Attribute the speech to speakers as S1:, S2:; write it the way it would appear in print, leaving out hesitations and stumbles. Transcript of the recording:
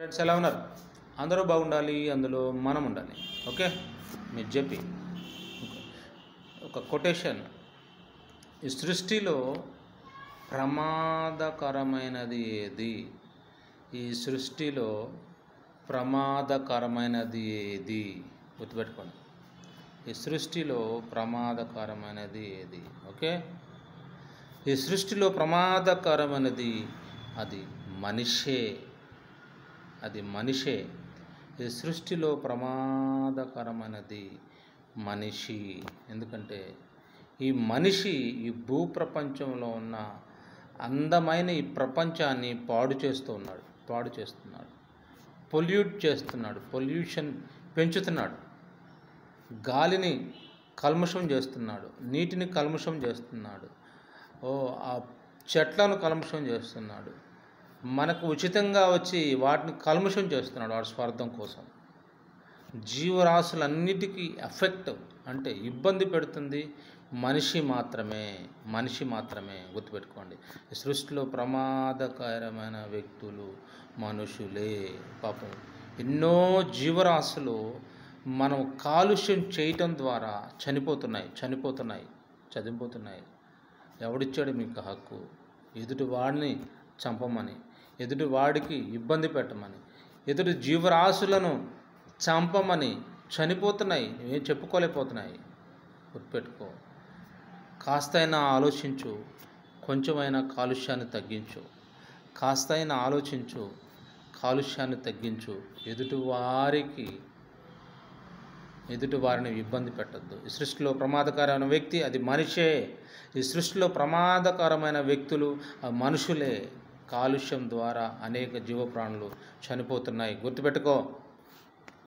S1: Friends ఎలా ఉన్నారు? అందరూ బాగుండాలి, అందులో మనం ఉండాలి. ఓకే, మీరు చెప్పి ఒక కొటేషన్: ఈ సృష్టిలో ప్రమాదకరమైనది ఏది? ఈ సృష్టిలో ప్రమాదకరమైనది ఏది? గుర్తుపెట్టుకోండి, ఈ సృష్టిలో ప్రమాదకరమైనది ఏది? ఓకే, ఈ సృష్టిలో ప్రమాదకరమైనది అది మనిషే. అది మనిషే. ఈ సృష్టిలో ప్రమాదకరమైనది మనిషి. ఎందుకంటే ఈ మనిషి ఈ భూప్రపంచంలో ఉన్న అందమైన ఈ ప్రపంచాన్ని పాడు చేస్తున్నాడు, పొల్యూట్ చేస్తున్నాడు, పొల్యూషన్ పెంచుతున్నాడు, గాలిని కల్మషం చేస్తున్నాడు, నీటిని కల్మషం చేస్తున్నాడు, ఆ చెట్లను కల్మషం చేస్తున్నాడు, మనకు ఉచితంగా వచ్చి వాటిని కల్మషం చేస్తున్నాడు వాడి స్వార్థం కోసం. జీవరాశులన్నిటికీ ఎఫెక్ట్ అంటే ఇబ్బంది పెడుతుంది మనిషి మాత్రమే. గుర్తుపెట్టుకోండి, ఈ సృష్టిలో ప్రమాదకరమైన వ్యక్తులు మనుషులే. పాపం ఎన్నో జీవరాశులు మనం కాలుష్యం చేయటం ద్వారా చనిపోతున్నాయి. ఎవడిచ్చాడు మీకు హక్కు? ఎదుటి వాడిని చంపమని, ఎదుటి వాడికి ఇబ్బంది పెట్టమని, ఎదుటి జీవరాశులను చంపమని చనిపోతున్నాయి, ఏం చెప్పుకోలేకపోతున్నాయి. గుర్తుపెట్టుకో, కాస్తైనా ఆలోచించు, కొంచెమైనా కాలుష్యాన్ని తగ్గించు, ఎదుటి వారిని ఇబ్బంది పెట్టద్దు. ఈ సృష్టిలో ప్రమాదకరమైన వ్యక్తి అది మనిషే. ఈ సృష్టిలో ప్రమాదకరమైన వ్యక్తులు మనుషులే. కాలుష్యం ద్వారా అనేక జీవప్రాణులు చనిపోతున్నాయి. గుర్తుపెట్టుకో.